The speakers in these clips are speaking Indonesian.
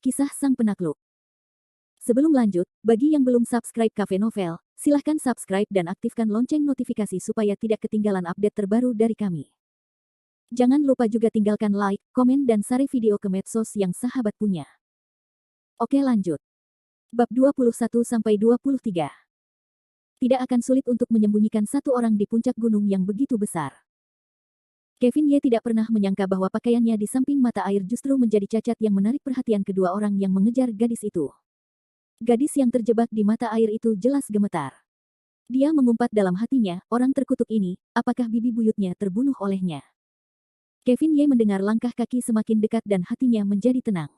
Kisah Sang Penakluk. Sebelum lanjut, bagi yang belum subscribe Cafe Novel, silahkan subscribe dan aktifkan lonceng notifikasi supaya tidak ketinggalan update terbaru dari kami. Jangan lupa juga tinggalkan like, komen dan share video ke medsos yang sahabat punya. Oke lanjut. Bab 21-23. Tidak akan sulit untuk menyembunyikan satu orang di puncak gunung yang begitu besar. Kevin Ye tidak pernah menyangka bahwa pakaiannya di samping mata air justru menjadi cacat yang menarik perhatian kedua orang yang mengejar gadis itu. Gadis yang terjebak di mata air itu jelas gemetar. Dia mengumpat dalam hatinya, orang terkutuk ini, apakah bibi buyutnya terbunuh olehnya? Kevin Ye mendengar langkah kaki semakin dekat dan hatinya menjadi tenang.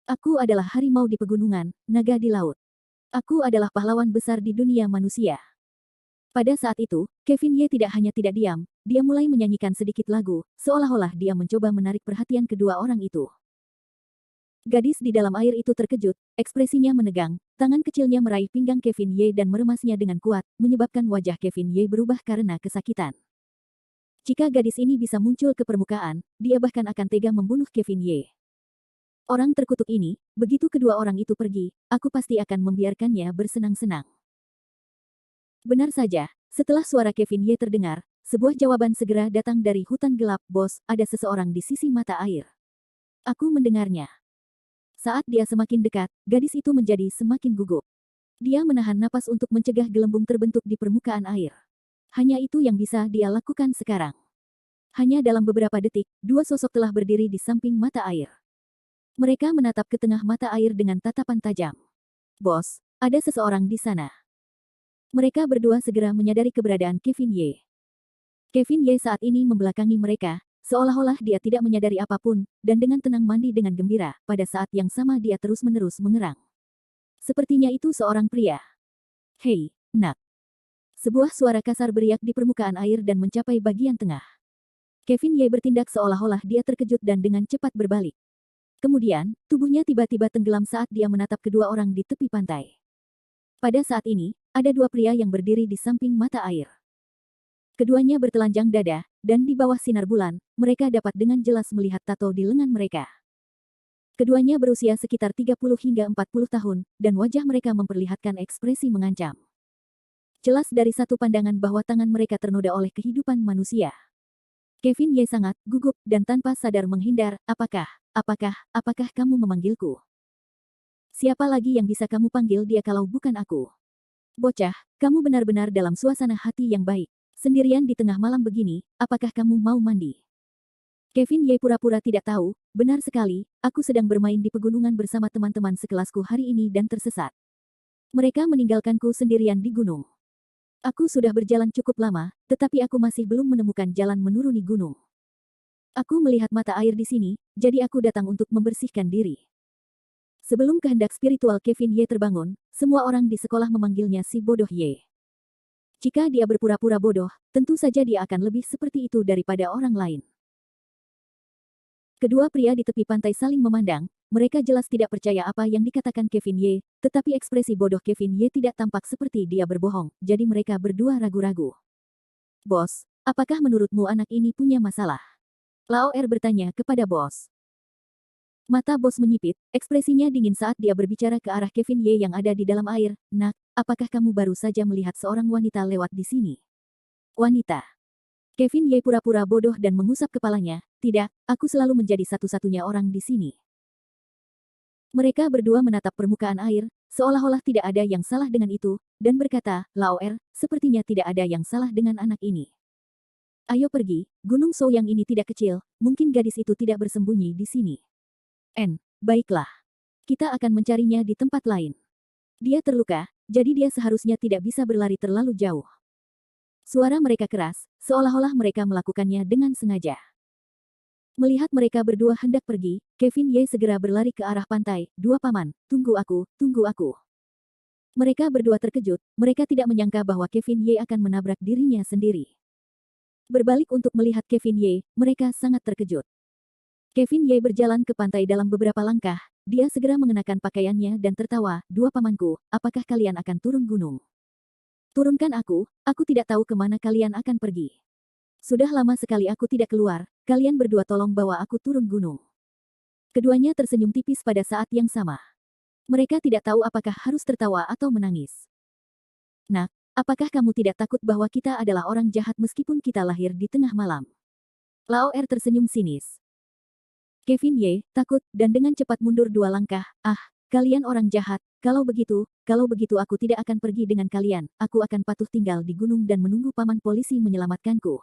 Aku adalah harimau di pegunungan, naga di laut. Aku adalah pahlawan besar di dunia manusia. Pada saat itu, Kevin Ye tidak hanya tidak diam, dia mulai menyanyikan sedikit lagu, seolah-olah dia mencoba menarik perhatian kedua orang itu. Gadis di dalam air itu terkejut, ekspresinya menegang, tangan kecilnya meraih pinggang Kevin Ye dan meremasnya dengan kuat, menyebabkan wajah Kevin Ye berubah karena kesakitan. Jika gadis ini bisa muncul ke permukaan, dia bahkan akan tega membunuh Kevin Ye. Orang terkutuk ini, begitu kedua orang itu pergi, aku pasti akan membiarkannya bersenang-senang. Benar saja, setelah suara Kevin Ye terdengar, sebuah jawaban segera datang dari hutan gelap, bos, ada seseorang di sisi mata air. Aku mendengarnya. Saat dia semakin dekat, gadis itu menjadi semakin gugup. Dia menahan napas untuk mencegah gelembung terbentuk di permukaan air. Hanya itu yang bisa dia lakukan sekarang. Hanya dalam beberapa detik, dua sosok telah berdiri di samping mata air. Mereka menatap ke tengah mata air dengan tatapan tajam. Bos, ada seseorang di sana. Mereka berdua segera menyadari keberadaan Kevin Ye. Kevin Ye saat ini membelakangi mereka, seolah-olah dia tidak menyadari apapun, dan dengan tenang mandi dengan gembira, pada saat yang sama dia terus-menerus mengerang. Sepertinya itu seorang pria. Hei, nak. Sebuah suara kasar beriak di permukaan air dan mencapai bagian tengah. Kevin Ye bertindak seolah-olah dia terkejut dan dengan cepat berbalik. Kemudian, tubuhnya tiba-tiba tenggelam saat dia menatap kedua orang di tepi pantai. Pada saat ini, ada dua pria yang berdiri di samping mata air. Keduanya bertelanjang dada, dan di bawah sinar bulan, mereka dapat dengan jelas melihat tato di lengan mereka. Keduanya berusia sekitar 30 hingga 40 tahun, dan wajah mereka memperlihatkan ekspresi mengancam. Jelas dari satu pandangan bahwa tangan mereka ternoda oleh kehidupan manusia. Kevin Ye sangat gugup dan tanpa sadar menghindar, apakah kamu memanggilku? Siapa lagi yang bisa kamu panggil dia kalau bukan aku? Bocah, kamu benar-benar dalam suasana hati yang baik. Sendirian di tengah malam begini, apakah kamu mau mandi? Kevin Ye pura-pura tidak tahu, benar sekali, aku sedang bermain di pegunungan bersama teman-teman sekelasku hari ini dan tersesat. Mereka meninggalkanku sendirian di gunung. Aku sudah berjalan cukup lama, tetapi aku masih belum menemukan jalan menuruni gunung. Aku melihat mata air di sini, jadi aku datang untuk membersihkan diri. Sebelum kehendak spiritual Kevin Ye terbangun, semua orang di sekolah memanggilnya si bodoh Ye. Jika dia berpura-pura bodoh, tentu saja dia akan lebih seperti itu daripada orang lain. Kedua pria di tepi pantai saling memandang, mereka jelas tidak percaya apa yang dikatakan Kevin Ye, tetapi ekspresi bodoh Kevin Ye tidak tampak seperti dia berbohong, jadi mereka berdua ragu-ragu. Bos, apakah menurutmu anak ini punya masalah? Lao Er bertanya kepada bos. Mata bos menyipit, ekspresinya dingin saat dia berbicara ke arah Kevin Ye yang ada di dalam air. Nak, apakah kamu baru saja melihat seorang wanita lewat di sini? Wanita. Kevin Ye pura-pura bodoh dan mengusap kepalanya. Tidak, aku selalu menjadi satu-satunya orang di sini. Mereka berdua menatap permukaan air, seolah-olah tidak ada yang salah dengan itu, dan berkata, Lao Er, sepertinya tidak ada yang salah dengan anak ini. Ayo pergi, Gunung Shou yang ini tidak kecil, mungkin gadis itu tidak bersembunyi di sini. Baiklah. Kita akan mencarinya di tempat lain. Dia terluka, jadi dia seharusnya tidak bisa berlari terlalu jauh. Suara mereka keras, seolah-olah mereka melakukannya dengan sengaja. Melihat mereka berdua hendak pergi, Kevin Ye segera berlari ke arah pantai. Dua paman, tunggu aku, tunggu aku. Mereka berdua terkejut, mereka tidak menyangka bahwa Kevin Ye akan menabrak dirinya sendiri. Berbalik untuk melihat Kevin Ye, mereka sangat terkejut. Kevin Ye berjalan ke pantai dalam beberapa langkah, dia segera mengenakan pakaiannya dan tertawa, dua pamanku, apakah kalian akan turun gunung? Turunkan aku tidak tahu kemana kalian akan pergi. Sudah lama sekali aku tidak keluar, kalian berdua tolong bawa aku turun gunung. Keduanya tersenyum tipis pada saat yang sama. Mereka tidak tahu apakah harus tertawa atau menangis. Nak, apakah kamu tidak takut bahwa kita adalah orang jahat meskipun kita lahir di tengah malam? Lao Er tersenyum sinis. Kevin Ye takut dan dengan cepat mundur 2 langkah. Ah, kalian orang jahat. Kalau begitu aku tidak akan pergi dengan kalian. Aku akan patuh tinggal di gunung dan menunggu paman polisi menyelamatkanku.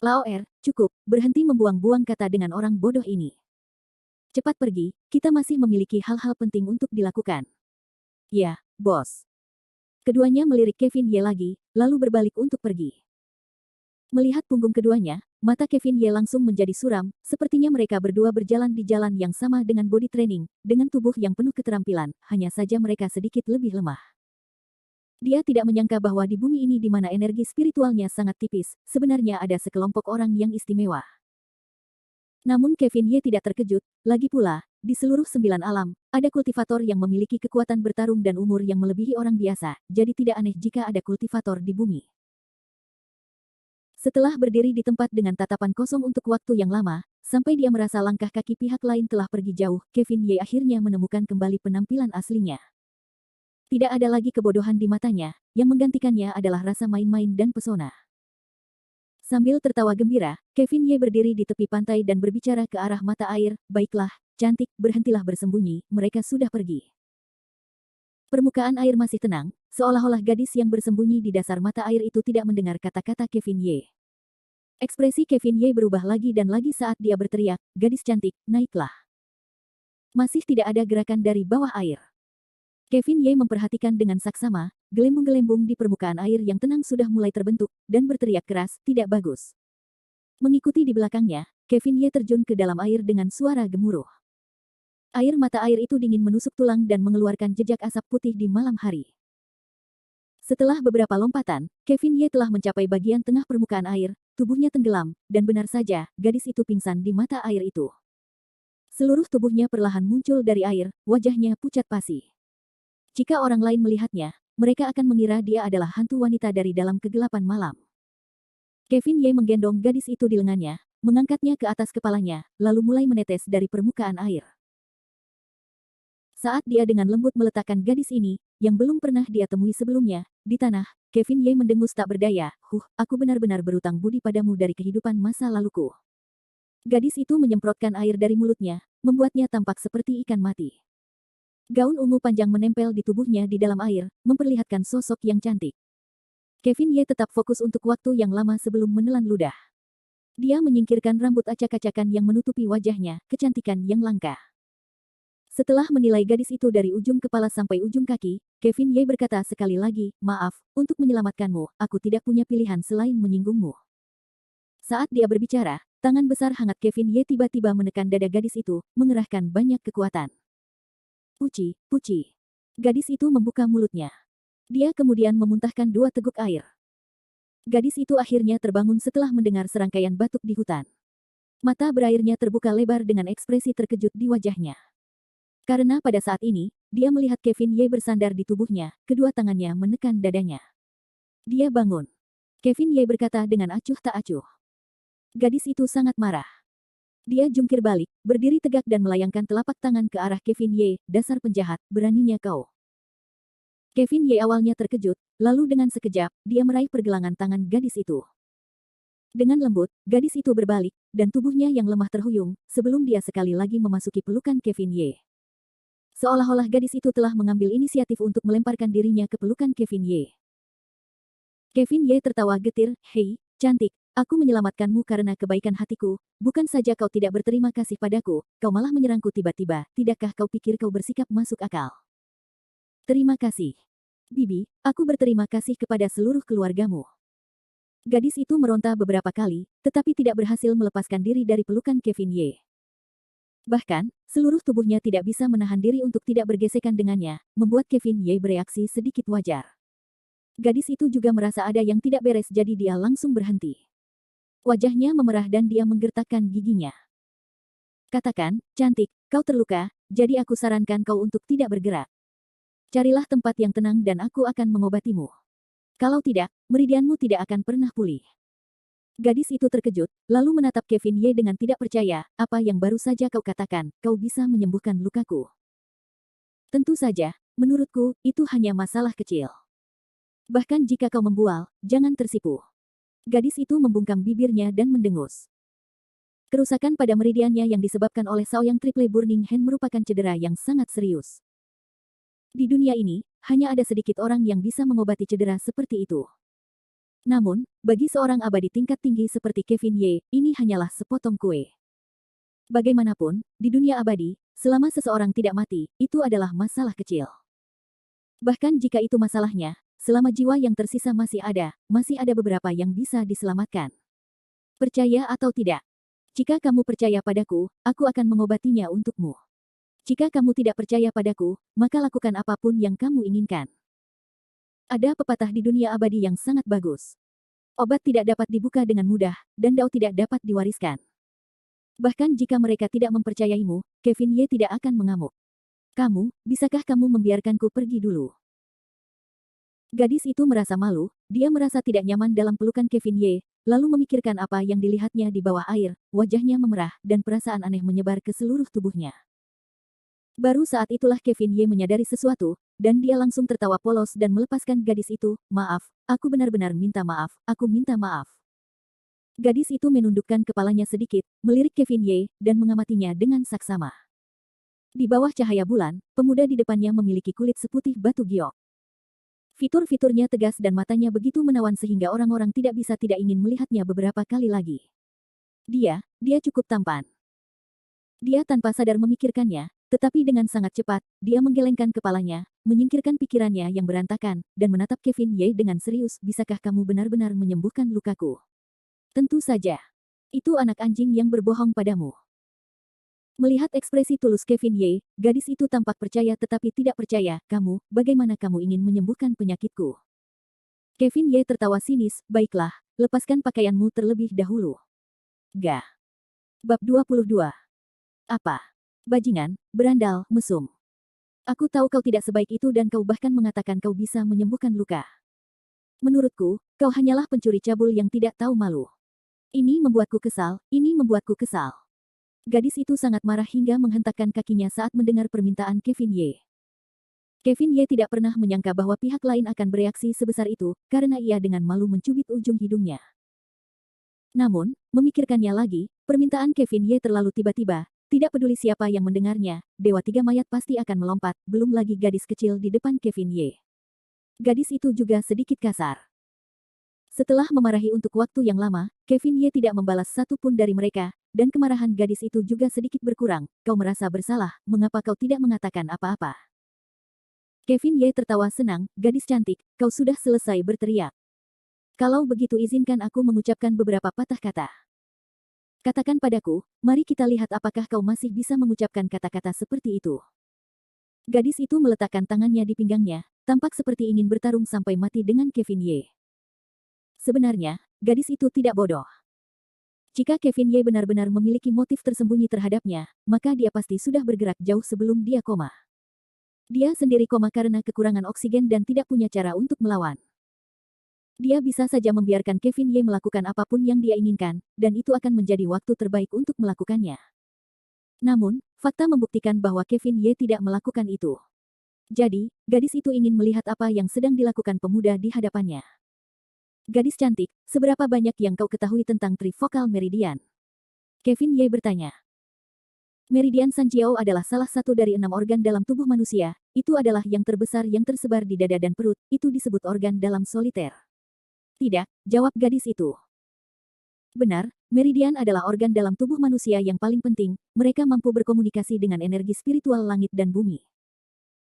Lao Er, cukup, berhenti membuang-buang kata dengan orang bodoh ini. Cepat pergi, kita masih memiliki hal-hal penting untuk dilakukan. Ya, bos. Keduanya melirik Kevin Ye lagi, lalu berbalik untuk pergi. Melihat punggung keduanya, mata Kevin Ye langsung menjadi suram, sepertinya mereka berdua berjalan di jalan yang sama dengan body training, dengan tubuh yang penuh keterampilan, hanya saja mereka sedikit lebih lemah. Dia tidak menyangka bahwa di bumi ini di mana energi spiritualnya sangat tipis, sebenarnya ada sekelompok orang yang istimewa. Namun Kevin Ye tidak terkejut, lagi pula, di seluruh 9 alam, ada kultivator yang memiliki kekuatan bertarung dan umur yang melebihi orang biasa, jadi tidak aneh jika ada kultivator di bumi. Setelah berdiri di tempat dengan tatapan kosong untuk waktu yang lama, sampai dia merasa langkah kaki pihak lain telah pergi jauh, Kevin Ye akhirnya menemukan kembali penampilan aslinya. Tidak ada lagi kebodohan di matanya, yang menggantikannya adalah rasa main-main dan pesona. Sambil tertawa gembira, Kevin Ye berdiri di tepi pantai dan berbicara ke arah mata air, "Baiklah, cantik, berhentilah bersembunyi, mereka sudah pergi." Permukaan air masih tenang, seolah-olah gadis yang bersembunyi di dasar mata air itu tidak mendengar kata-kata Kevin Ye. Ekspresi Kevin Ye berubah lagi dan lagi saat dia berteriak, "Gadis cantik, naiklah." Masih tidak ada gerakan dari bawah air. Kevin Ye memperhatikan dengan saksama, gelembung-gelembung di permukaan air yang tenang sudah mulai terbentuk, dan berteriak keras, "Tidak bagus." Mengikuti di belakangnya, Kevin Ye terjun ke dalam air dengan suara gemuruh. Air mata air itu dingin menusuk tulang dan mengeluarkan jejak asap putih di malam hari. Setelah beberapa lompatan, Kevin Ye telah mencapai bagian tengah permukaan air, tubuhnya tenggelam, dan benar saja, gadis itu pingsan di mata air itu. Seluruh tubuhnya perlahan muncul dari air, wajahnya pucat pasi. Jika orang lain melihatnya, mereka akan mengira dia adalah hantu wanita dari dalam kegelapan malam. Kevin Ye menggendong gadis itu di lengannya, mengangkatnya ke atas kepalanya, lalu mulai menetes dari permukaan air. Saat dia dengan lembut meletakkan gadis ini, yang belum pernah dia temui sebelumnya, di tanah, Kevin Ye mendengus tak berdaya, aku benar-benar berutang budi padamu dari kehidupan masa laluku." Gadis itu menyemprotkan air dari mulutnya, membuatnya tampak seperti ikan mati. Gaun ungu panjang menempel di tubuhnya di dalam air, memperlihatkan sosok yang cantik. Kevin Ye tetap fokus untuk waktu yang lama sebelum menelan ludah. Dia menyingkirkan rambut acak-acakan yang menutupi wajahnya, kecantikan yang langka. Setelah menilai gadis itu dari ujung kepala sampai ujung kaki, Kevin Ye berkata sekali lagi, "Maaf, untuk menyelamatkanmu, aku tidak punya pilihan selain menyinggungmu." Saat dia berbicara, tangan besar hangat Kevin Ye tiba-tiba menekan dada gadis itu, mengerahkan banyak kekuatan. Puci, puci. Gadis itu membuka mulutnya. Dia kemudian memuntahkan 2 teguk air. Gadis itu akhirnya terbangun setelah mendengar serangkaian batuk di hutan. Mata berairnya terbuka lebar dengan ekspresi terkejut di wajahnya. Karena pada saat ini, dia melihat Kevin Ye bersandar di tubuhnya, kedua tangannya menekan dadanya. Dia bangun. Kevin Ye berkata dengan acuh tak acuh. Gadis itu sangat marah. Dia jungkir balik, berdiri tegak dan melayangkan telapak tangan ke arah Kevin Ye, "Dasar penjahat, beraninya kau." Kevin Ye awalnya terkejut, lalu dengan sekejap, dia meraih pergelangan tangan gadis itu. Dengan lembut, gadis itu berbalik, dan tubuhnya yang lemah terhuyung, sebelum dia sekali lagi memasuki pelukan Kevin Ye. Seolah-olah gadis itu telah mengambil inisiatif untuk melemparkan dirinya ke pelukan Kevin Ye. Kevin Ye tertawa getir, "Hei, cantik. Aku menyelamatkanmu karena kebaikan hatiku, bukan saja kau tidak berterima kasih padaku, kau malah menyerangku tiba-tiba, tidakkah kau pikir kau bersikap masuk akal?" "Terima kasih. Bibi, aku berterima kasih kepada seluruh keluargamu." Gadis itu meronta beberapa kali, tetapi tidak berhasil melepaskan diri dari pelukan Kevin Ye. Bahkan, seluruh tubuhnya tidak bisa menahan diri untuk tidak bergesekan dengannya, membuat Kevin Ye bereaksi sedikit wajar. Gadis itu juga merasa ada yang tidak beres jadi dia langsung berhenti. Wajahnya memerah dan dia menggertakkan giginya. "Katakan, cantik, kau terluka, jadi aku sarankan kau untuk tidak bergerak. Carilah tempat yang tenang dan aku akan mengobatimu. Kalau tidak, meridianmu tidak akan pernah pulih." Gadis itu terkejut, lalu menatap Kevin Ye dengan tidak percaya, apa yang baru saja kau katakan, kau bisa menyembuhkan lukaku. Tentu saja, menurutku, itu hanya masalah kecil. Bahkan jika kau membual, jangan tersipu. Gadis itu membungkam bibirnya dan mendengus. Kerusakan pada meridiannya yang disebabkan oleh Saoyang Triple Burning Hand merupakan cedera yang sangat serius. Di dunia ini, hanya ada sedikit orang yang bisa mengobati cedera seperti itu. Namun, bagi seorang abadi tingkat tinggi seperti Kevin Ye, ini hanyalah sepotong kue. Bagaimanapun, di dunia abadi, selama seseorang tidak mati, itu adalah masalah kecil. Bahkan jika itu masalahnya, selama jiwa yang tersisa masih ada beberapa yang bisa diselamatkan. Percaya atau tidak? Jika kamu percaya padaku, aku akan mengobatinya untukmu. Jika kamu tidak percaya padaku, maka lakukan apapun yang kamu inginkan. Ada pepatah di dunia abadi yang sangat bagus. Obat tidak dapat dibuka dengan mudah, dan dao tidak dapat diwariskan. Bahkan jika mereka tidak mempercayaimu, Kevin Ye tidak akan mengamuk. Bisakah kamu membiarkanku pergi dulu? Gadis itu merasa malu, dia merasa tidak nyaman dalam pelukan Kevin Ye, lalu memikirkan apa yang dilihatnya di bawah air, wajahnya memerah, dan perasaan aneh menyebar ke seluruh tubuhnya. Baru saat itulah Kevin Ye menyadari sesuatu, dan dia langsung tertawa polos dan melepaskan gadis itu, maaf, aku benar-benar minta maaf, aku minta maaf. Gadis itu menundukkan kepalanya sedikit, melirik Kevin Ye, dan mengamatinya dengan saksama. Di bawah cahaya bulan, pemuda di depannya memiliki kulit seputih batu giok. Fitur-fiturnya tegas dan matanya begitu menawan sehingga orang-orang tidak bisa tidak ingin melihatnya beberapa kali lagi. Dia cukup tampan. Dia tanpa sadar memikirkannya, tetapi dengan sangat cepat, dia menggelengkan kepalanya, menyingkirkan pikirannya yang berantakan, dan menatap Kevin Ye dengan serius, bisakah kamu benar-benar menyembuhkan lukaku? Tentu saja. Itu anak anjing yang berbohong padamu. Melihat ekspresi tulus Kevin Ye, gadis itu tampak percaya tetapi tidak percaya, bagaimana kamu ingin menyembuhkan penyakitku? Kevin Ye tertawa sinis, baiklah, lepaskan pakaianmu terlebih dahulu. Gah. Bab 22. Apa? Bajingan, berandal, mesum. Aku tahu kau tidak sebaik itu dan kau bahkan mengatakan kau bisa menyembuhkan luka. Menurutku, kau hanyalah pencuri cabul yang tidak tahu malu. Ini membuatku kesal, ini membuatku kesal. Gadis itu sangat marah hingga menghentakkan kakinya saat mendengar permintaan Kevin Ye. Kevin Ye tidak pernah menyangka bahwa pihak lain akan bereaksi sebesar itu, karena ia dengan malu mencubit ujung hidungnya. Namun, memikirkannya lagi, permintaan Kevin Ye terlalu tiba-tiba. Tidak peduli siapa yang mendengarnya, Dewa Tiga Mayat pasti akan melompat, belum lagi gadis kecil di depan Kevin Ye. Gadis itu juga sedikit kasar. Setelah memarahi untuk waktu yang lama, Kevin Ye tidak membalas satu pun dari mereka, dan kemarahan gadis itu juga sedikit berkurang. Kau merasa bersalah, mengapa kau tidak mengatakan apa-apa? Kevin Ye tertawa senang, gadis cantik, kau sudah selesai berteriak. Kalau begitu izinkan aku mengucapkan beberapa patah kata. Katakan padaku, mari kita lihat apakah kau masih bisa mengucapkan kata-kata seperti itu. Gadis itu meletakkan tangannya di pinggangnya, tampak seperti ingin bertarung sampai mati dengan Kevin Ye. Sebenarnya, gadis itu tidak bodoh. Jika Kevin Ye benar-benar memiliki motif tersembunyi terhadapnya, maka dia pasti sudah bergerak jauh sebelum dia koma. Dia sendiri koma karena kekurangan oksigen dan tidak punya cara untuk melawan. Dia bisa saja membiarkan Kevin Ye melakukan apapun yang dia inginkan, dan itu akan menjadi waktu terbaik untuk melakukannya. Namun, fakta membuktikan bahwa Kevin Ye tidak melakukan itu. Jadi, gadis itu ingin melihat apa yang sedang dilakukan pemuda di hadapannya. Gadis cantik, seberapa banyak yang kau ketahui tentang Trifocal Meridian? Kevin Ye bertanya. Meridian Sanjiao adalah salah satu dari 6 organ dalam tubuh manusia, itu adalah yang terbesar yang tersebar di dada dan perut, itu disebut organ dalam soliter. Tidak, jawab gadis itu. Benar, meridian adalah organ dalam tubuh manusia yang paling penting, mereka mampu berkomunikasi dengan energi spiritual langit dan bumi.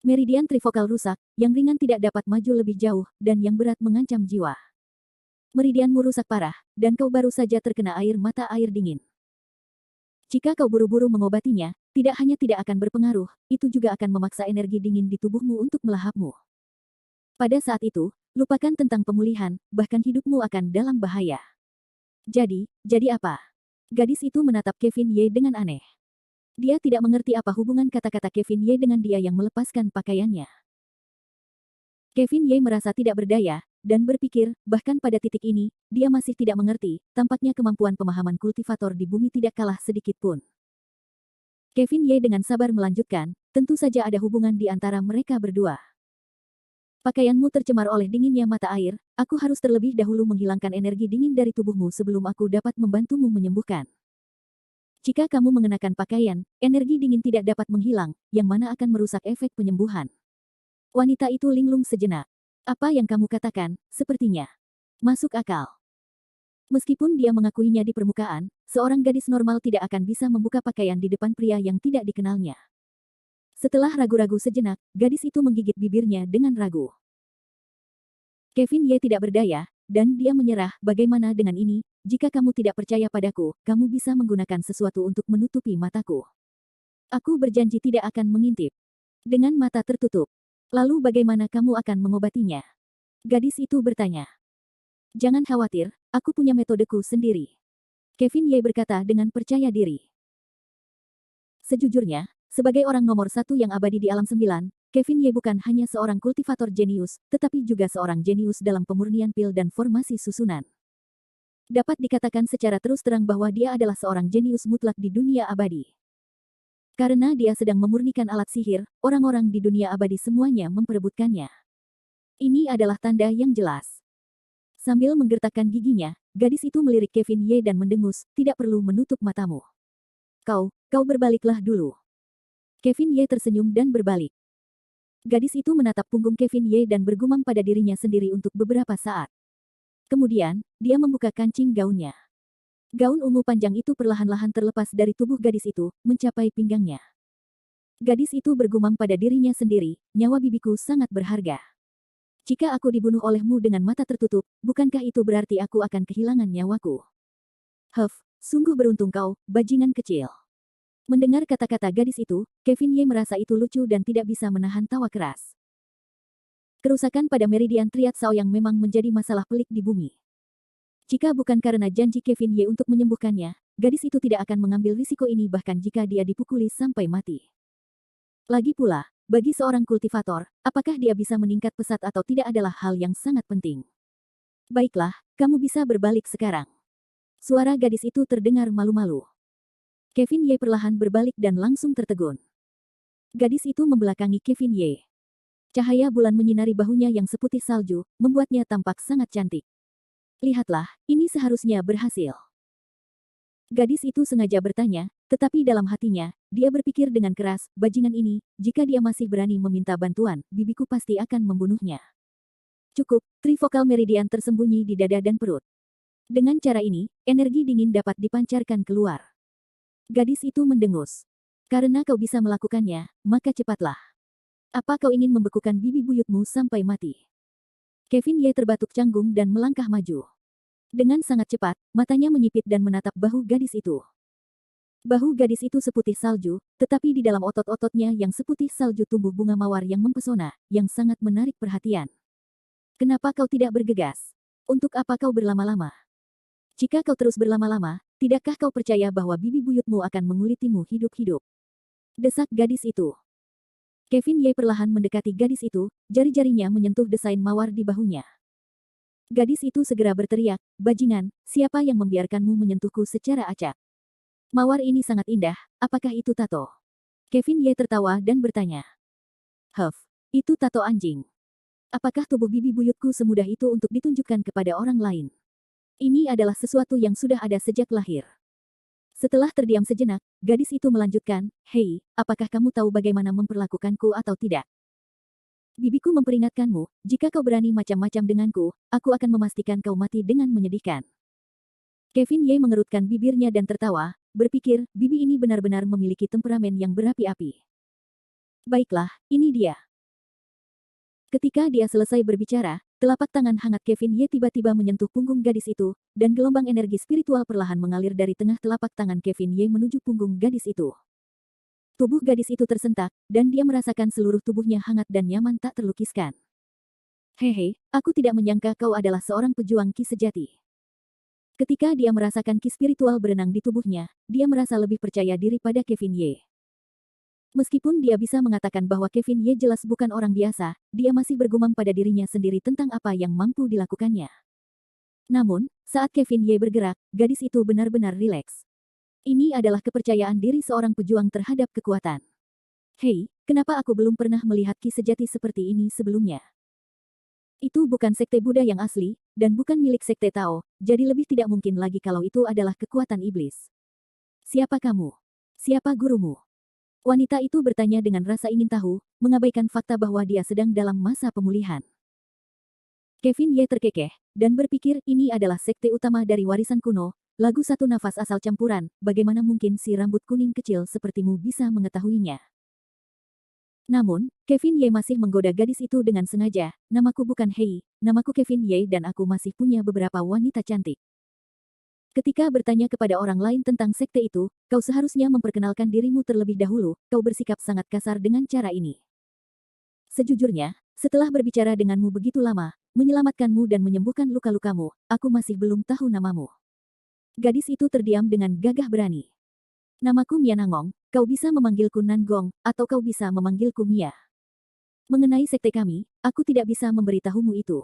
Meridian trifokal rusak, yang ringan tidak dapat maju lebih jauh, dan yang berat mengancam jiwa. Meridianmu rusak parah, dan kau baru saja terkena air mata air dingin. Jika kau buru-buru mengobatinya, tidak hanya tidak akan berpengaruh, itu juga akan memaksa energi dingin di tubuhmu untuk melahapmu. Pada saat itu, lupakan tentang pemulihan, bahkan hidupmu akan dalam bahaya. Jadi apa? Gadis itu menatap Kevin Ye dengan aneh. Dia tidak mengerti apa hubungan kata-kata Kevin Ye dengan dia yang melepaskan pakaiannya. Kevin Ye merasa tidak berdaya, dan berpikir, bahkan pada titik ini, dia masih tidak mengerti, tampaknya kemampuan pemahaman kultivator di bumi tidak kalah sedikit pun. Kevin Ye dengan sabar melanjutkan, tentu saja ada hubungan di antara mereka berdua. Pakaianmu tercemar oleh dinginnya mata air, aku harus terlebih dahulu menghilangkan energi dingin dari tubuhmu sebelum aku dapat membantumu menyembuhkan. Jika kamu mengenakan pakaian, energi dingin tidak dapat menghilang, yang mana akan merusak efek penyembuhan. Wanita itu linglung sejenak. Apa yang kamu katakan, sepertinya masuk akal. Meskipun dia mengakuinya di permukaan, seorang gadis normal tidak akan bisa membuka pakaian di depan pria yang tidak dikenalnya. Setelah ragu-ragu sejenak, gadis itu menggigit bibirnya dengan ragu. Kevin Ye tidak berdaya, dan dia menyerah. Bagaimana dengan ini? Jika kamu tidak percaya padaku, kamu bisa menggunakan sesuatu untuk menutupi mataku. Aku berjanji tidak akan mengintip. Dengan mata tertutup. Lalu bagaimana kamu akan mengobatinya? Gadis itu bertanya. Jangan khawatir, aku punya metodeku sendiri. Kevin Ye berkata dengan percaya diri. Sejujurnya, sebagai orang nomor satu yang abadi di alam sembilan, Kevin Ye bukan hanya seorang kultivator jenius, tetapi juga seorang jenius dalam pemurnian pil dan formasi susunan. Dapat dikatakan secara terus terang bahwa dia adalah seorang jenius mutlak di dunia abadi. Karena dia sedang memurnikan alat sihir, orang-orang di dunia abadi semuanya memperebutkannya. Ini adalah tanda yang jelas. Sambil menggertakkan giginya, gadis itu melirik Kevin Ye dan mendengus, tidak perlu menutup matamu. Kau berbaliklah dulu. Kevin Ye tersenyum dan berbalik. Gadis itu menatap punggung Kevin Ye dan bergumam pada dirinya sendiri untuk beberapa saat. Kemudian, dia membuka kancing gaunnya. Gaun ungu panjang itu perlahan-lahan terlepas dari tubuh gadis itu, mencapai pinggangnya. Gadis itu bergumam pada dirinya sendiri, nyawa bibiku sangat berharga. Jika aku dibunuh olehmu dengan mata tertutup, bukankah itu berarti aku akan kehilangan nyawaku? Sungguh beruntung kau, bajingan kecil. Mendengar kata-kata gadis itu, Kevin Ye merasa itu lucu dan tidak bisa menahan tawa keras. Kerusakan pada meridian Triad Saoyang memang menjadi masalah pelik di bumi. Jika bukan karena janji Kevin Ye untuk menyembuhkannya, gadis itu tidak akan mengambil risiko ini bahkan jika dia dipukuli sampai mati. Lagi pula, bagi seorang kultivator, apakah dia bisa meningkat pesat atau tidak adalah hal yang sangat penting. Baiklah, kamu bisa berbalik sekarang. Suara gadis itu terdengar malu-malu. Kevin Ye perlahan berbalik dan langsung tertegun. Gadis itu membelakangi Kevin Ye. Cahaya bulan menyinari bahunya yang seputih salju, membuatnya tampak sangat cantik. Lihatlah, ini seharusnya berhasil. Gadis itu sengaja bertanya, tetapi dalam hatinya, dia berpikir dengan keras, bajingan ini, jika dia masih berani meminta bantuan, bibiku pasti akan membunuhnya. Cukup, trivokal meridian tersembunyi di dada dan perut. Dengan cara ini, energi dingin dapat dipancarkan keluar. Gadis itu mendengus. Karena kau bisa melakukannya, maka cepatlah. Apa kau ingin membekukan bibi buyutmu sampai mati? Kevin Ye terbatuk canggung dan melangkah maju. Dengan sangat cepat, matanya menyipit dan menatap bahu gadis itu. Bahu gadis itu seputih salju, tetapi di dalam otot-ototnya yang seputih salju tumbuh bunga mawar yang mempesona, yang sangat menarik perhatian. Kenapa kau tidak bergegas? Untuk apa kau berlama-lama? Jika kau terus berlama-lama, tidakkah kau percaya bahwa bibi buyutmu akan mengulitimu hidup-hidup? Desak gadis itu. Kevin Ye perlahan mendekati gadis itu, jari-jarinya menyentuh desain mawar di bahunya. Gadis itu segera berteriak, bajingan, siapa yang membiarkanmu menyentuhku secara acak? Mawar ini sangat indah, apakah itu tato? Kevin Ye tertawa dan bertanya. Itu tato anjing. Apakah tubuh bibi buyutku semudah itu untuk ditunjukkan kepada orang lain? Ini adalah sesuatu yang sudah ada sejak lahir. Setelah terdiam sejenak, gadis itu melanjutkan, hei, apakah kamu tahu bagaimana memperlakukanku atau tidak? Bibiku memperingatkanmu, jika kau berani macam-macam denganku, aku akan memastikan kau mati dengan menyedihkan. Kevin Ye mengerutkan bibirnya dan tertawa, berpikir, bibi ini benar-benar memiliki temperamen yang berapi-api. Baiklah, ini dia. Ketika dia selesai berbicara, telapak tangan hangat Kevin Ye tiba-tiba menyentuh punggung gadis itu, dan gelombang energi spiritual perlahan mengalir dari tengah telapak tangan Kevin Ye menuju punggung gadis itu. Tubuh gadis itu tersentak, dan dia merasakan seluruh tubuhnya hangat dan nyaman tak terlukiskan. Hehe, aku tidak menyangka kau adalah seorang pejuang ki sejati. Ketika dia merasakan ki spiritual berenang di tubuhnya, dia merasa lebih percaya diri pada Kevin Ye. Meskipun dia bisa mengatakan bahwa Kevin Ye jelas bukan orang biasa, dia masih bergumam pada dirinya sendiri tentang apa yang mampu dilakukannya. Namun, saat Kevin Ye bergerak, gadis itu benar-benar rileks. Ini adalah kepercayaan diri seorang pejuang terhadap kekuatan. Hei, kenapa aku belum pernah melihat ki sejati seperti ini sebelumnya? Itu bukan sekte Buddha yang asli, dan bukan milik sekte Tao, jadi lebih tidak mungkin lagi kalau itu adalah kekuatan iblis. Siapa kamu? Siapa gurumu? Wanita itu bertanya dengan rasa ingin tahu, mengabaikan fakta bahwa dia sedang dalam masa pemulihan. Kevin Ye terkekeh, dan berpikir ini adalah sekte utama dari warisan kuno, lagu satu nafas asal campuran, bagaimana mungkin si rambut kuning kecil sepertimu bisa mengetahuinya. Namun, Kevin Ye masih menggoda gadis itu dengan sengaja, namaku bukan Hei, namaku Kevin Ye dan aku masih punya beberapa wanita cantik. Ketika bertanya kepada orang lain tentang sekte itu, kau seharusnya memperkenalkan dirimu terlebih dahulu, kau bersikap sangat kasar dengan cara ini. Sejujurnya, setelah berbicara denganmu begitu lama, menyelamatkanmu dan menyembuhkan luka-lukamu, aku masih belum tahu namamu. Gadis itu terdiam dengan gagah berani. Namaku Mia Nangong, kau bisa memanggilku Nangong, atau kau bisa memanggilku Mia. Mengenai sekte kami, aku tidak bisa memberitahumu itu.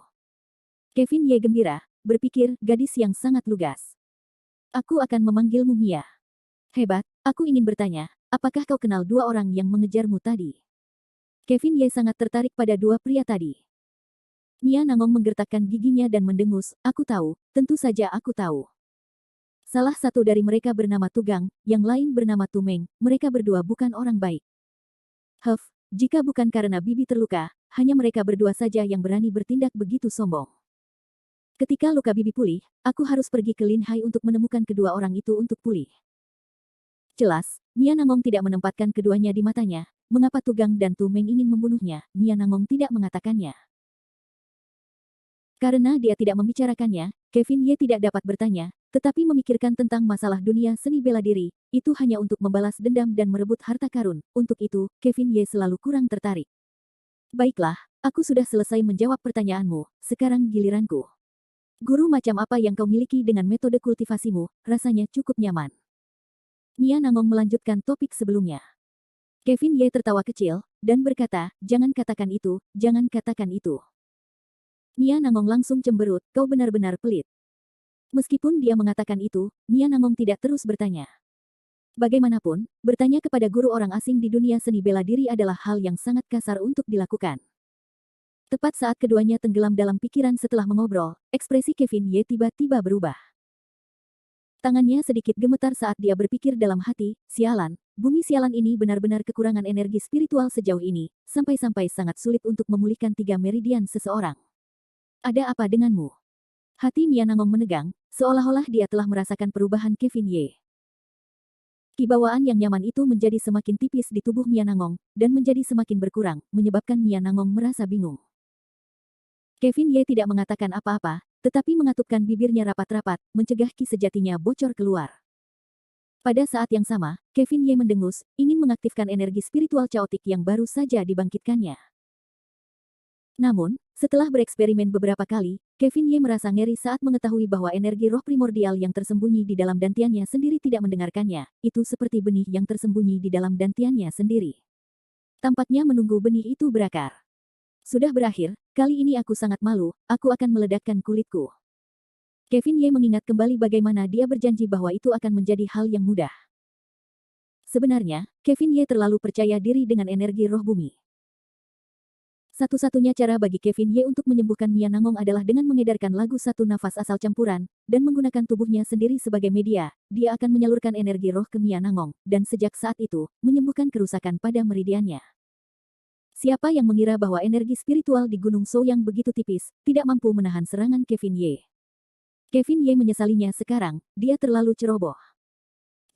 Kevin Ye gembira, berpikir gadis yang sangat lugas. Aku akan memanggilmu Mia. Hebat, aku ingin bertanya, apakah kau kenal dua orang yang mengejarmu tadi? Kevin Ye sangat tertarik pada dua pria tadi. Mia Nangong menggertakkan giginya dan mendengus, aku tahu, tentu saja aku tahu. Salah satu dari mereka bernama Tugang, yang lain bernama Tumeng, mereka berdua bukan orang baik. Huff, jika bukan karena Bibi terluka, hanya mereka berdua saja yang berani bertindak begitu sombong. Ketika luka Bibi pulih, aku harus pergi ke Lin Hai untuk menemukan kedua orang itu untuk pulih. Jelas, Mia Nangong tidak menempatkan keduanya di matanya. Mengapa Tugang dan Tumeng ingin membunuhnya, Mia Nangong tidak mengatakannya. Karena dia tidak membicarakannya, Kevin Ye tidak dapat bertanya, tetapi memikirkan tentang masalah dunia seni bela diri, itu hanya untuk membalas dendam dan merebut harta karun. Untuk itu, Kevin Ye selalu kurang tertarik. Baiklah, aku sudah selesai menjawab pertanyaanmu, sekarang giliranku. Guru macam apa yang kau miliki dengan metode kultivasimu, rasanya cukup nyaman. Mia Nangong melanjutkan topik sebelumnya. Kevin Ye tertawa kecil, dan berkata, jangan katakan itu, jangan katakan itu. Mia Nangong langsung cemberut, kau benar-benar pelit. Meskipun dia mengatakan itu, Mia Nangong tidak terus bertanya. Bagaimanapun, bertanya kepada guru orang asing di dunia seni bela diri adalah hal yang sangat kasar untuk dilakukan. Tepat saat keduanya tenggelam dalam pikiran setelah mengobrol, ekspresi Kevin Ye tiba-tiba berubah. Tangannya sedikit gemetar saat dia berpikir dalam hati, sialan, bumi sialan ini benar-benar kekurangan energi spiritual sejauh ini, sampai-sampai sangat sulit untuk memulihkan 3 meridian seseorang. Ada apa denganmu? Hati Mia Nangong menegang, seolah-olah dia telah merasakan perubahan Kevin Ye. Kibawaan yang nyaman itu menjadi semakin tipis di tubuh Mia Nangong, dan menjadi semakin berkurang, menyebabkan Mia Nangong merasa bingung. Kevin Ye tidak mengatakan apa-apa, tetapi mengatupkan bibirnya rapat-rapat, mencegah ki sejatinya bocor keluar. Pada saat yang sama, Kevin Ye mendengus, ingin mengaktifkan energi spiritual caotik yang baru saja dibangkitkannya. Namun, setelah bereksperimen beberapa kali, Kevin Ye merasa ngeri saat mengetahui bahwa energi roh primordial yang tersembunyi di dalam dantiannya sendiri tidak mendengarkannya, itu seperti benih yang tersembunyi di dalam dantiannya sendiri. Tampaknya menunggu benih itu berakar. Sudah berakhir, kali ini aku sangat malu, aku akan meledakkan kulitku. Kevin Ye mengingat kembali bagaimana dia berjanji bahwa itu akan menjadi hal yang mudah. Sebenarnya, Kevin Ye terlalu percaya diri dengan energi roh bumi. Satu-satunya cara bagi Kevin Ye untuk menyembuhkan Mia Nangong adalah dengan mengedarkan lagu satu nafas asal campuran, dan menggunakan tubuhnya sendiri sebagai media, dia akan menyalurkan energi roh ke Mia Nangong, dan sejak saat itu, menyembuhkan kerusakan pada meridiannya. Siapa yang mengira bahwa energi spiritual di Gunung Shou yang begitu tipis, tidak mampu menahan serangan Kevin Ye. Kevin Ye menyesalinya sekarang, dia terlalu ceroboh.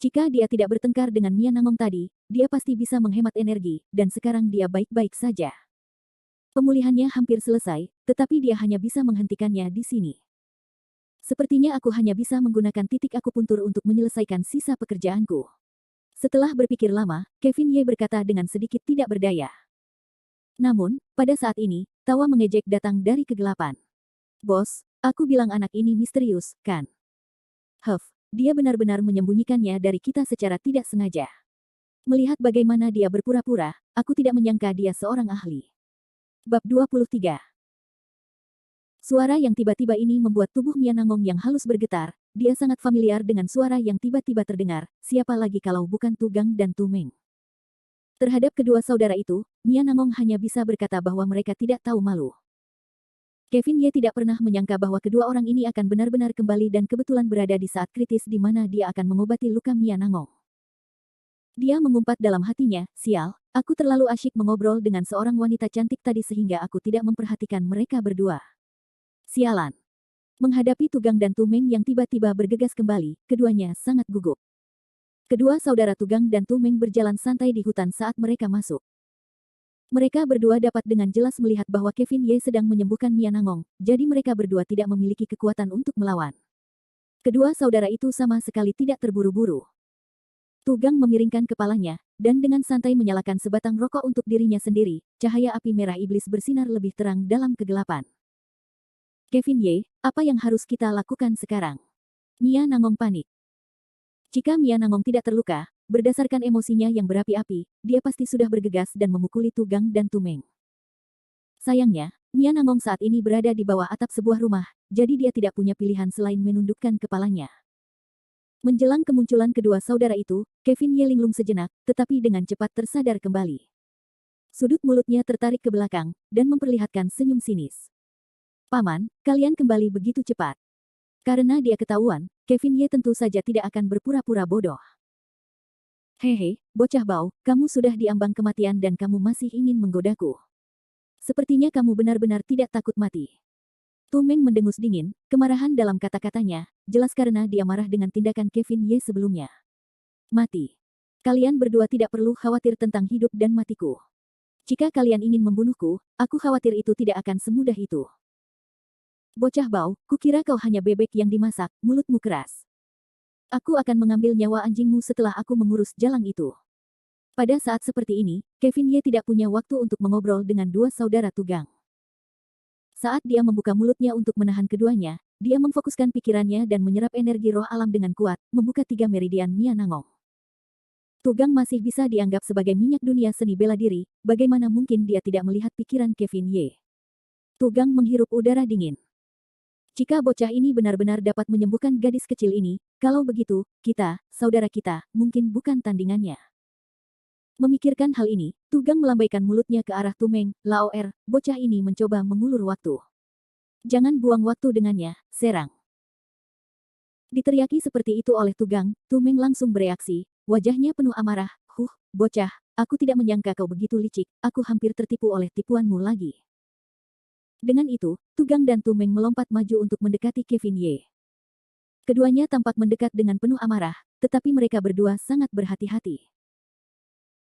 Jika dia tidak bertengkar dengan Mia Nangong tadi, dia pasti bisa menghemat energi, dan sekarang dia baik-baik saja. Pemulihannya hampir selesai, tetapi dia hanya bisa menghentikannya di sini. Sepertinya aku hanya bisa menggunakan titik akupuntur untuk menyelesaikan sisa pekerjaanku. Setelah berpikir lama, Kevin Ye berkata dengan sedikit tidak berdaya. Namun, pada saat ini, tawa mengejek datang dari kegelapan. Bos, aku bilang anak ini misterius, kan? Huff, dia benar-benar menyembunyikannya dari kita secara tidak sengaja. Melihat bagaimana dia berpura-pura, aku tidak menyangka dia seorang ahli. Bab 23. Suara yang tiba-tiba ini membuat tubuh Mia Nangong yang halus bergetar. Dia sangat familiar dengan suara yang tiba-tiba terdengar, siapa lagi kalau bukan Tugang dan Tumeng. Terhadap kedua saudara itu, Mia Nangong hanya bisa berkata bahwa mereka tidak tahu malu. Kevin Ye tidak pernah menyangka bahwa kedua orang ini akan benar-benar kembali dan kebetulan berada di saat kritis di mana dia akan mengobati luka Mia Nangong. Dia mengumpat dalam hatinya, sial, aku terlalu asyik mengobrol dengan seorang wanita cantik tadi sehingga aku tidak memperhatikan mereka berdua. Sialan. Menghadapi Tugang dan Tumeng yang tiba-tiba bergegas kembali, keduanya sangat gugup. Kedua saudara Tugang dan Tumeng berjalan santai di hutan saat mereka masuk. Mereka berdua dapat dengan jelas melihat bahwa Kevin Ye sedang menyembuhkan Mia Nangong, jadi mereka berdua tidak memiliki kekuatan untuk melawan. Kedua saudara itu sama sekali tidak terburu-buru. Tugang memiringkan kepalanya, dan dengan santai menyalakan sebatang rokok untuk dirinya sendiri, cahaya api merah iblis bersinar lebih terang dalam kegelapan. Kevin Ye, apa yang harus kita lakukan sekarang? Mia Nangong panik. Jika Mia Nangong tidak terluka, berdasarkan emosinya yang berapi-api, dia pasti sudah bergegas dan memukuli Tugang dan Tumeng. Sayangnya, Mia Nangong saat ini berada di bawah atap sebuah rumah, jadi dia tidak punya pilihan selain menundukkan kepalanya. Menjelang kemunculan kedua saudara itu, Kevin Ye linglung sejenak, tetapi dengan cepat tersadar kembali. Sudut mulutnya tertarik ke belakang, dan memperlihatkan senyum sinis. Paman, kalian kembali begitu cepat. Karena dia ketahuan, Kevin Ye tentu saja tidak akan berpura-pura bodoh. Hehe, bocah bau, kamu sudah diambang kematian dan kamu masih ingin menggodaku. Sepertinya kamu benar-benar tidak takut mati. Tumeng mendengus dingin, kemarahan dalam kata-katanya, jelas karena dia marah dengan tindakan Kevin Ye sebelumnya. Mati. Kalian berdua tidak perlu khawatir tentang hidup dan matiku. Jika kalian ingin membunuhku, aku khawatir itu tidak akan semudah itu. Bocah bau, kukira kau hanya bebek yang dimasak, mulutmu keras. Aku akan mengambil nyawa anjingmu setelah aku mengurus jalang itu. Pada saat seperti ini, Kevin Ye tidak punya waktu untuk mengobrol dengan dua saudara Tugang. Saat dia membuka mulutnya untuk menahan keduanya, dia memfokuskan pikirannya dan menyerap energi roh alam dengan kuat, membuka 3 meridian Mia Nangong. Tugang masih bisa dianggap sebagai minyak dunia seni bela diri, bagaimana mungkin dia tidak melihat pikiran Kevin Ye. Tugang menghirup udara dingin. Jika bocah ini benar-benar dapat menyembuhkan gadis kecil ini, kalau begitu, kita, saudara kita, mungkin bukan tandingannya. Memikirkan hal ini, Tugang melambaikan mulutnya ke arah Tumeng, Laoer, bocah ini mencoba mengulur waktu. Jangan buang waktu dengannya, serang. Diteriaki seperti itu oleh Tugang, Tumeng langsung bereaksi, wajahnya penuh amarah, bocah, aku tidak menyangka kau begitu licik, aku hampir tertipu oleh tipuanmu lagi. Dengan itu, Tugang dan Tumeng melompat maju untuk mendekati Kevin Ye. Keduanya tampak mendekat dengan penuh amarah, tetapi mereka berdua sangat berhati-hati.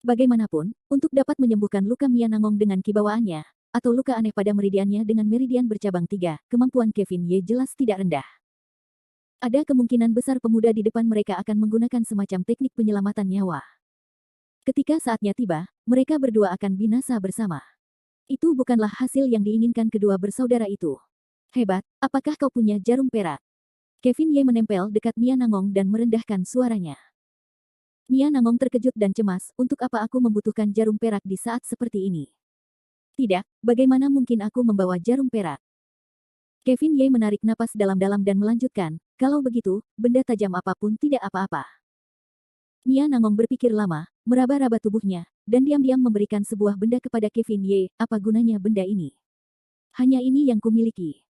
Bagaimanapun, untuk dapat menyembuhkan luka Mia Nangong dengan kibawaannya, atau luka aneh pada meridiannya dengan meridian bercabang 3, kemampuan Kevin Ye jelas tidak rendah. Ada kemungkinan besar pemuda di depan mereka akan menggunakan semacam teknik penyelamatan nyawa. Ketika saatnya tiba, mereka berdua akan binasa bersama. Itu bukanlah hasil yang diinginkan kedua bersaudara itu. Hebat, apakah kau punya jarum perak? Kevin Ye menempel dekat Mia Nangong dan merendahkan suaranya. Mia Nangong terkejut dan cemas, untuk apa aku membutuhkan jarum perak di saat seperti ini? Tidak, bagaimana mungkin aku membawa jarum perak? Kevin Ye menarik napas dalam-dalam dan melanjutkan, kalau begitu, benda tajam apapun tidak apa-apa. Mia Nangong berpikir lama, meraba-raba tubuhnya, dan diam-diam memberikan sebuah benda kepada Kevin Ye, apa gunanya benda ini? Hanya ini yang kumiliki.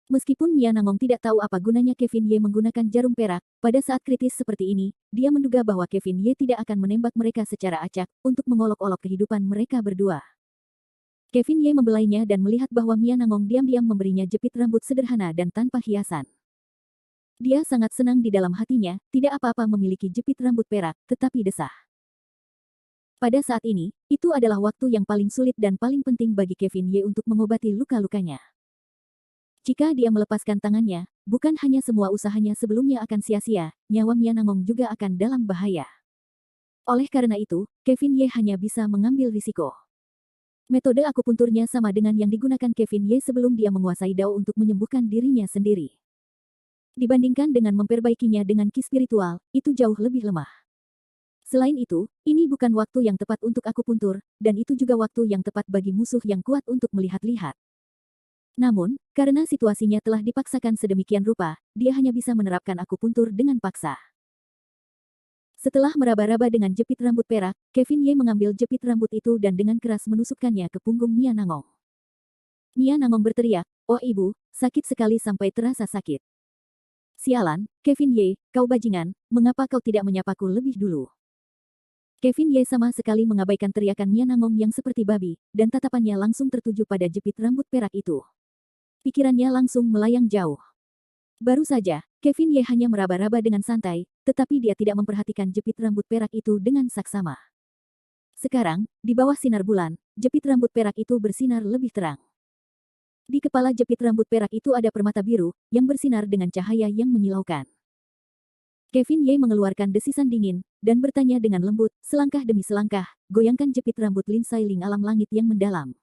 Meskipun Mia Nangong tidak tahu apa gunanya Kevin Ye menggunakan jarum perak, pada saat kritis seperti ini, dia menduga bahwa Kevin Ye tidak akan menembak mereka secara acak, untuk mengolok-olok kehidupan mereka berdua. Kevin Ye membelainya dan melihat bahwa Mia Nangong diam-diam memberinya jepit rambut sederhana dan tanpa hiasan. Dia sangat senang di dalam hatinya, tidak apa-apa memiliki jepit rambut perak, tetapi desah. Pada saat ini, itu adalah waktu yang paling sulit dan paling penting bagi Kevin Ye untuk mengobati luka-lukanya. Jika dia melepaskan tangannya, bukan hanya semua usahanya sebelumnya akan sia-sia, nyawa Mia Nangong juga akan dalam bahaya. Oleh karena itu, Kevin Ye hanya bisa mengambil risiko. Metode akupunturnya sama dengan yang digunakan Kevin Ye sebelum dia menguasai Dao untuk menyembuhkan dirinya sendiri. Dibandingkan dengan memperbaikinya dengan ki spiritual, itu jauh lebih lemah. Selain itu, ini bukan waktu yang tepat untuk akupuntur, dan itu juga waktu yang tepat bagi musuh yang kuat untuk melihat-lihat. Namun, karena situasinya telah dipaksakan sedemikian rupa, dia hanya bisa menerapkan akupuntur dengan paksa. Setelah meraba-raba dengan jepit rambut perak, Kevin Ye mengambil jepit rambut itu dan dengan keras menusukkannya ke punggung Mia Nangong. Mia Nangong berteriak, "Oh ibu, sakit sekali sampai terasa sakit." "Sialan, Kevin Ye, kau bajingan, mengapa kau tidak menyapaku lebih dulu?" Kevin Ye sama sekali mengabaikan teriakan Mia Nangong yang seperti babi, dan tatapannya langsung tertuju pada jepit rambut perak itu. Pikirannya langsung melayang jauh. Baru saja, Kevin Ye hanya meraba-raba dengan santai, tetapi dia tidak memperhatikan jepit rambut perak itu dengan saksama. Sekarang, di bawah sinar bulan, jepit rambut perak itu bersinar lebih terang. Di kepala jepit rambut perak itu ada permata biru, yang bersinar dengan cahaya yang menyilaukan. Kevin Ye mengeluarkan desisan dingin, dan bertanya dengan lembut, selangkah demi selangkah, goyangkan jepit rambut Lin Sailing alam langit yang mendalam.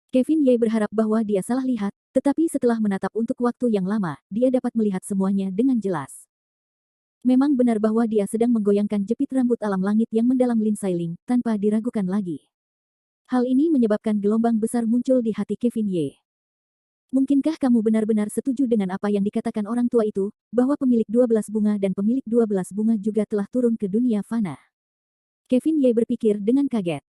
Kevin Ye berharap bahwa dia salah lihat, tetapi setelah menatap untuk waktu yang lama, dia dapat melihat semuanya dengan jelas. Memang benar bahwa dia sedang menggoyangkan jepit rambut alam langit yang mendalam Lin Sailing, tanpa diragukan lagi. Hal ini menyebabkan gelombang besar muncul di hati Kevin Ye. Mungkinkah kamu benar-benar setuju dengan apa yang dikatakan orang tua itu, bahwa pemilik 12 bunga dan pemilik 12 bunga juga telah turun ke dunia fana? Kevin Ye berpikir dengan kaget.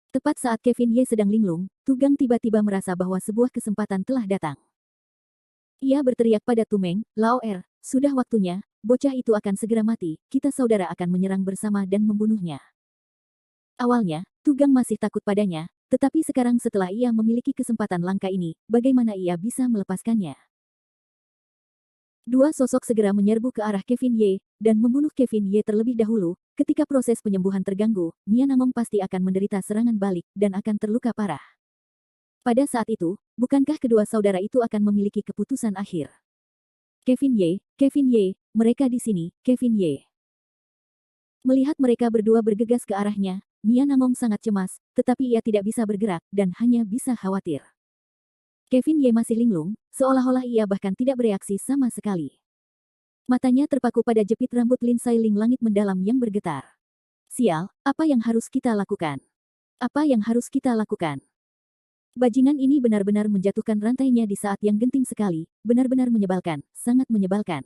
Tepat saat Kevin Ye sedang linglung, Tugang tiba-tiba merasa bahwa sebuah kesempatan telah datang. Ia berteriak pada Tumeng, "Lao Er, sudah waktunya, bocah itu akan segera mati, kita saudara akan menyerang bersama dan membunuhnya." Awalnya, Tugang masih takut padanya, tetapi sekarang setelah ia memiliki kesempatan langka ini, bagaimana ia bisa melepaskannya? Dua sosok segera menyerbu ke arah Kevin Ye, dan membunuh Kevin Ye terlebih dahulu. Ketika proses penyembuhan terganggu, Mia Nangong pasti akan menderita serangan balik, dan akan terluka parah. Pada saat itu, bukankah kedua saudara itu akan memiliki keputusan akhir? Kevin Ye, mereka di sini, Kevin Ye. Melihat mereka berdua bergegas ke arahnya, Mia Nangong sangat cemas, tetapi ia tidak bisa bergerak, dan hanya bisa khawatir. Kevin Ye masih linglung, seolah-olah ia bahkan tidak bereaksi sama sekali. Matanya terpaku pada jepit rambut Lin Sailing langit mendalam yang bergetar. "Sial, apa yang harus kita lakukan? Apa yang harus kita lakukan?" Bajingan ini benar-benar menjatuhkan rantainya di saat yang genting sekali, benar-benar menyebalkan, sangat menyebalkan.